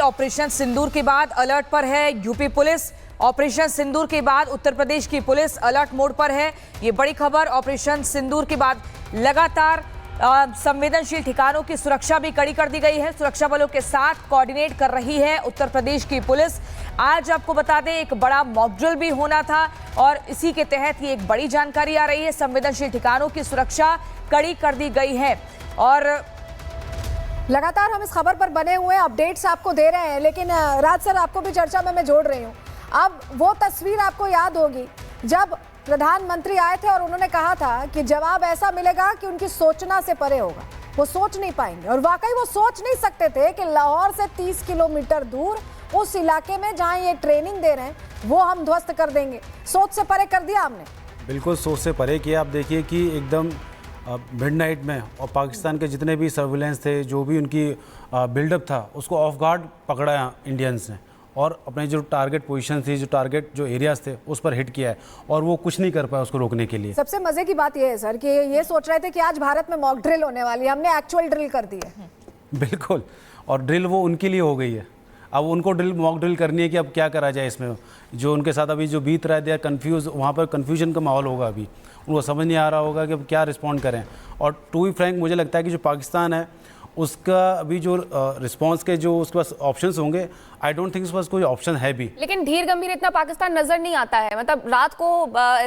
Operation सिंदूर के बाद alert पर है यूपी पुलिस। ऑपरेशन सिंदूर के बाद उत्तर प्रदेश की पुलिस अलर्ट मोड पर है। ये बड़ी खबर। ऑपरेशन सिंदूर के बाद लगातार संवेदनशील ठिकानों की सुरक्षा भी कड़ी कर दी गई है। सुरक्षा बलों के साथ कोऑर्डिनेट कर रही है उत्तर प्रदेश की पुलिस। आज आपको बता दें एक बड़ा मॉक ड्रिल भी होना था और इसी के तहत ये एक बड़ी जानकारी आ रही है। संवेदनशील ठिकानों की सुरक्षा कड़ी कर दी गई है और लगातार हम इस खबर पर बने हुए अपडेट्स आपको दे रहे हैं। लेकिन राज सर, आपको भी चर्चा में मैं जोड़ रही हूँ। अब वो तस्वीर आपको याद होगी जब प्रधानमंत्री आए थे और उन्होंने कहा था कि जवाब ऐसा मिलेगा कि उनकी सोचना से परे होगा, वो सोच नहीं पाएंगे। और वाकई वो सोच नहीं सकते थे कि लाहौर से 30 किलोमीटर दूर उस इलाके में जहाँ ये ट्रेनिंग दे रहे हैं वो हम ध्वस्त कर देंगे। सोच से परे कर दिया हमने। बिल्कुल सोच से परे किया। आप देखिए कि एकदम मिडनाइट में और पाकिस्तान के जितने भी सर्विलेंस थे, जो भी उनकी बिल्डअप था, उसको ऑफ गार्ड पकड़ा इंडियंस ने और अपने जो टारगेट पोजीशन थी, जो एरियाज थे, उस पर हिट किया है और वो कुछ नहीं कर पाया उसको रोकने के लिए। सबसे मजे की बात यह है सर कि ये सोच रहे थे कि आज भारत में मॉक ड्रिल होने वाली है, हमने एक्चुअल ड्रिल कर दी है। बिल्कुल, और ड्रिल वो उनके लिए हो गई है। अब उनको मॉक ड्रिल करनी है कि अब क्या करा जाए इसमें। जो उनके साथ अभी जो बीत रहा है, दे आर कन्फ्यूज, वहाँ पर कन्फ्यूजन का माहौल होगा। अभी उनको समझ नहीं आ रहा होगा कि अब क्या रिस्पॉन्ड करें। और टू बी फ्रैंक, मुझे लगता है कि जो पाकिस्तान है उसका अभी जो रिस्पांस के जो उसके पास ऑप्शंस होंगे, आई डोंट थिंक उसके पास कोई ऑप्शन है भी। लेकिन धीर गंभीर इतना पाकिस्तान नजर नहीं आता है। मतलब रात को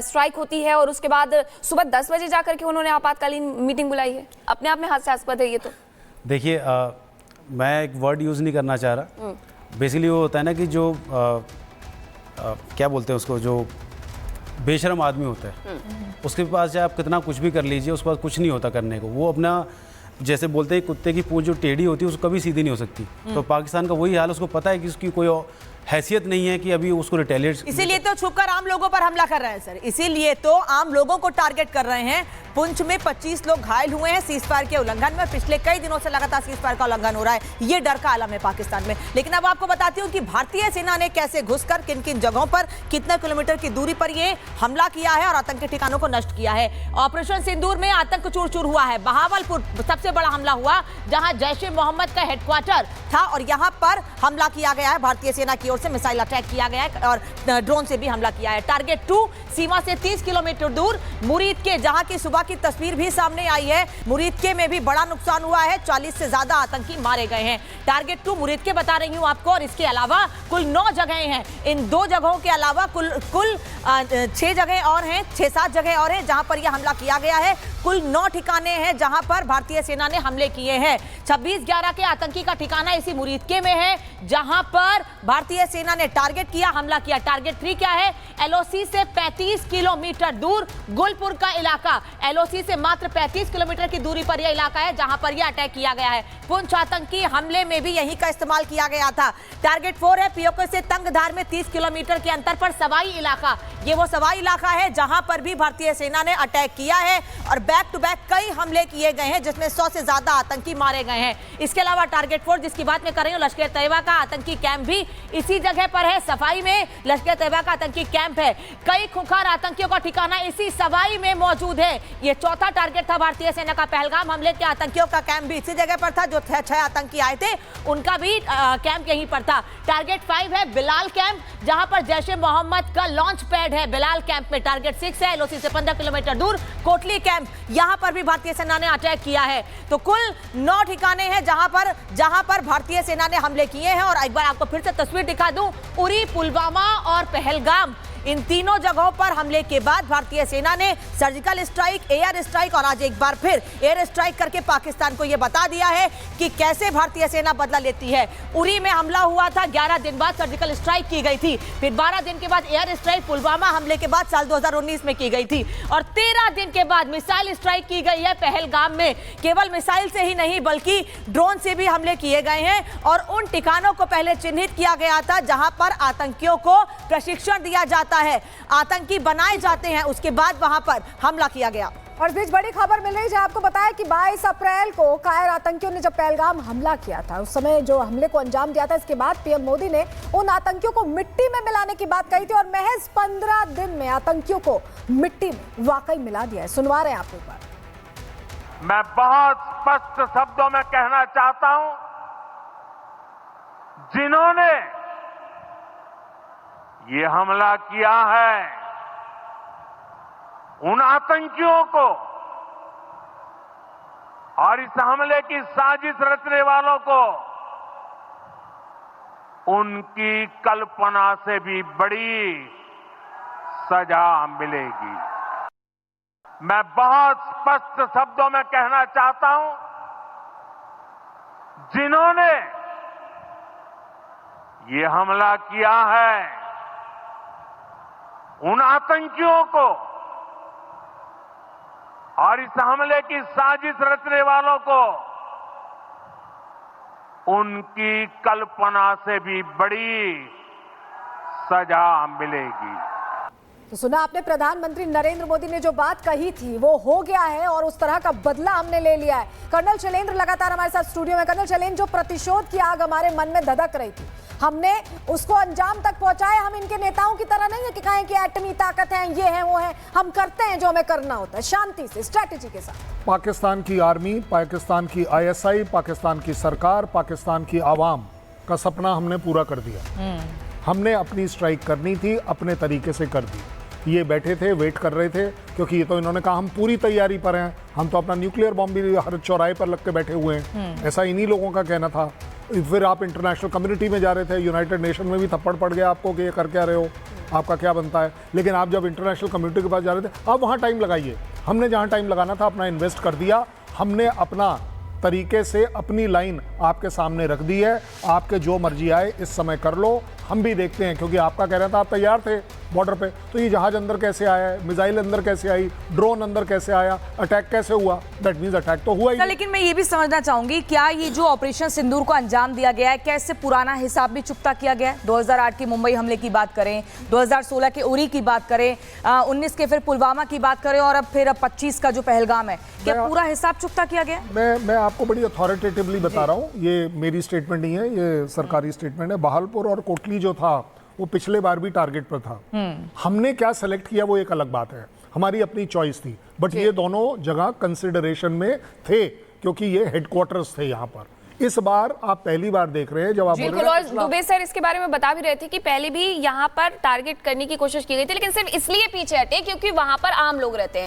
स्ट्राइक होती है और उसके बाद सुबह 10 बजे जाकर के उन्होंने आपातकालीन मीटिंग बुलाई है। अपने आप में हास्यास्पद है ये। तो देखिए, मैं एक वर्ड यूज़ नहीं करना चाह रहा। बेसिकली वो होता है ना कि जो क्या बोलते हैं उसको, जो बेशरम आदमी होता है, उसके पास चाहे आप कितना कुछ भी कर लीजिए, उसके पास कुछ नहीं होता करने को। वो अपना, जैसे बोलते हैं कुत्ते की पूंछ जो टेढ़ी होती है उसको कभी सीधी नहीं हो सकती। तो पाकिस्तान का वही हाल है। उसको पता है कि उसकी कोई हैसियत नहीं है कि अभी उसको रिटेलिएट। इसीलिए तो छुपकर आम लोगों पर हमला कर रहे हैं सर। इसीलिए तो आम लोगों को टारगेट कर रहे हैं। पुंछ में 25 लोग घायल हुए हैं सीजफायर के उल्लंघन में। पिछले कई दिनों से लगातार सीजफायर का उल्लंघन हो रहा है। ये डर का आलम है पाकिस्तान में। लेकिन अब आपको बताती हूँ कि भारतीय सेना ने कैसे घुसकर किन किन जगहों पर, कितने किलोमीटर की दूरी पर ये हमला किया है और आतंकी ठिकानों को नष्ट किया है। ऑपरेशन सिंदूर में आतंक चूर चूर हुआ है। बहावलपुर सबसे बड़ा हमला हुआ, जहां जैश ए मोहम्मद का हेडक्वार्टर था और यहां पर हमला किया गया है। भारतीय सेना की ओर से मिसाइल अटैक किया गया है और ड्रोन से भी हमला किया है। टारगेट 2 सीमा से 30 किलोमीटर दूर मुरीद के, जहां की सुबह की तस्वीर भी सामने आई है। मुरीद के में भी बड़ा नुकसान हुआ है। 40 से ज्यादा आतंकी मारे गए हैं। टारगेट 2 मुरीद के बता रही हूं आपको। और इसके अलावा कुल 9 जगहें हैं। इन 2 जगहों के अलावा कुल 6 जगह और हैं, 6-7 जगह और हैं जहां पर यह हमला किया गया है। कुल 9 ठिकाने हैं जहां पर भारतीय सेना ने हमले किए हैं। 26/11 के आतंकी का ठिकाना इसी मुरीद के में है, जहां पर भारतीय सेना ने टारगेट किया, हमला किया। टारगेट 3 क्या है? एलओसी से 35 किलोमीटर दूर गुलपुर का इलाका। एलओसी से मात्र 35 किलोमीटर की दूरी पर यह इलाका है जहां पर यह अटैक किया गया है। पुंछ आतंकी हमले में भी यही का इस्तेमाल किया गया था। टारगेट 4 है पीओके से तंगधार में 30 किलोमीटर के अंतर पर सवाई इलाका। ये वो सवाई इलाका है जहां पर भी भारतीय सेना ने अटैक किया है और बैक टू बैक कई हमले किए गए हैं, जिसमें 100 से ज्यादा आतंकी मारे गए हैं। इसके अलावा टारगेट 4 जिसकी बात मैं कर रही हूं, लश्कर तैयबा का आतंकी कैंप भी इसी जगह पर है। सफाई में लश्कर तैयबा का आतंकी कैंप है। कई खुंखार आतंकियों का ठिकाना इसी सवाई में मौजूद है। ये चौथा टारगेट था भारतीय सेना का। पहलगाम हमले के आतंकियों का कैंप भी इसी जगह पर था। जो 6 आतंकी आए थे उनका भी कैंप यहीं पर था। टारगेट 5 है बिलाल कैंप, जहां पर जैश ए मोहम्मद का लॉन्च पैड है। बिलाल कैंप में टारगेट 6 है, एलओसी से 15 किलोमीटर दूर कोटली कैंप, यहां पर भी भारतीय सेना ने अटैक किया है। तो कुल 9 ठिकाने हैं जहां पर भारतीय सेना ने हमले किए हैं। और एक बार आपको फिर से तस्वीर दिखा दूं, उरी, पुलवामा और पहलगाम, इन तीनों जगहों पर हमले के बाद भारतीय सेना ने सर्जिकल स्ट्राइक, एयर स्ट्राइक और आज एक बार फिर एयर स्ट्राइक करके पाकिस्तान को यह बता दिया है कि कैसे भारतीय सेना बदला लेती है। उरी में हमला हुआ था, 11 दिन बाद सर्जिकल स्ट्राइक की गई थी। फिर 12 दिन के बाद एयर स्ट्राइक पुलवामा हमले के बाद साल 2019 में की गई थी। और 13 दिन के बाद मिसाइल स्ट्राइक की गई है पहलगाम में। केवल मिसाइल से ही नहीं बल्कि ड्रोन से भी हमले किए गए हैं और उन ठिकानों को पहले चिन्हित किया गया था जहां पर आतंकियों को प्रशिक्षण दिया जाता है, आतंकी बनाए जाते हैं, उसके बाद वहां पर हमला किया गया। और इस बीच बड़ी खबर मिल रही है, आपको बताया कि 22 अप्रैल को कायर आतंकियों ने जब पहलगाम हमला किया था, उस समय जो हमले को अंजाम दिया था, इसके बाद पीएम मोदी ने उन आतंकियों को मिट्टी में मिलाने की बात कही थी और महज 15 दिन में आतंकियों को मिट्टी में वाकई मिला दिया है। सुनवा रहे हैं आपको एक बार। मैं बहुत स्पष्ट शब्दों में कहना चाहता हूं, जिन्होंने ये हमला किया है उन आतंकियों को और इस हमले की साजिश रचने वालों को उनकी कल्पना से भी बड़ी सजा मिलेगी। मैं बहुत स्पष्ट शब्दों में कहना चाहता हूं, जिन्होंने ये हमला किया है उन आतंकियों को और इस हमले की साजिश रचने वालों को उनकी कल्पना से भी बड़ी सजा मिलेगी। तो सुना आपने, प्रधानमंत्री नरेंद्र मोदी ने जो बात कही थी वो हो गया है और उस तरह का बदला हमने ले लिया है। कर्नल शैलेंद्र लगातार हमारे साथ स्टूडियो में। कर्नल शैलेंद्र, जो प्रतिशोध की आग हमारे मन में धधक रही थी, हमने उसको अंजाम तक पहुंचाया। हम इनके नेताओं की तरह नहीं है कि कहें कि एटमी ताकत है, ये है वो है। हम करते हैं जो हमें करना होता है, शांति से, स्ट्रैटेजी के साथ। पाकिस्तान की आर्मी, पाकिस्तान की आईएसआई, पाकिस्तान की सरकार, पाकिस्तान की आवाम का सपना हमने पूरा कर दिया। हमने अपनी स्ट्राइक करनी थी, अपने तरीके से कर दी। ये बैठे थे, वेट कर रहे थे, क्योंकि ये तो इन्होंने कहा हम पूरी तैयारी पर हैं, हम तो अपना न्यूक्लियर बॉम्ब भी हर चौराहे पर लग के बैठे हुए हैं। ऐसा इन्हीं लोगों का कहना था। फिर आप इंटरनेशनल कम्युनिटी में जा रहे थे, यूनाइटेड नेशन में भी थप्पड़ पड़ गया आपको कि ये कर क्या रहे हो, आपका क्या बनता है। लेकिन आप जब इंटरनेशनल कम्युनिटी के पास जा रहे थे, अब वहाँ टाइम लगाइए। हमने जहाँ टाइम लगाना था अपना इन्वेस्ट कर दिया। हमने अपना तरीके से अपनी लाइन आपके सामने रख दी है। आपके जो मर्जी आए इस समय कर लो, हम भी देखते हैं, क्योंकि आपका कहना था आप तैयार थे बॉर्डर पे। तो ये जहाज अंदर कैसे आया है, मिसाइल अंदर कैसे आई, ड्रोन अंदर कैसे आया, अटैक कैसे हुआ, दैट मींस अटैक तो हुआ ही। लेकिन मैं ये भी समझना चाहूंगी, क्या ये जो ऑपरेशन सिंदूर को अंजाम दिया गया है, क्या इससे पुराना हिसाब भी चुकता किया गया है? 2008 के मुंबई हमले की बात करें, 2016 के उरी की बात करें, 19 के फिर पुलवामा की बात करें और अब फिर 25 का जो पहलगाम है, क्या पूरा हिसाब चुकता किया गया? मैं आपको बड़ी अथॉरिटेटिवली बता रहा हूँ, ये मेरी स्टेटमेंट नहीं है, ये सरकारी स्टेटमेंट है। बहालपुर और कोटली जो था वो पिछले बार भी टारगेट पर था। हमने क्या सेलेक्ट किया वो एक अलग बात है, हमारी अपनी चॉइस थी, बट ये दोनों जगह कंसिडरेशन में थे, क्योंकि ये हेडक्वार्टर्स थे यहाँ पर। इस बार आप पहली बार देख रहे हैं जब आप बिल्कुल। और दुबे सर इसके बारे में बता भी रहे थे कि पहले भी यहाँ पर टारगेट करने की कोशिश की गई थी, लेकिन सिर्फ इसलिए पीछे हटे क्योंकि वहां पर आम लोग रहते हैं।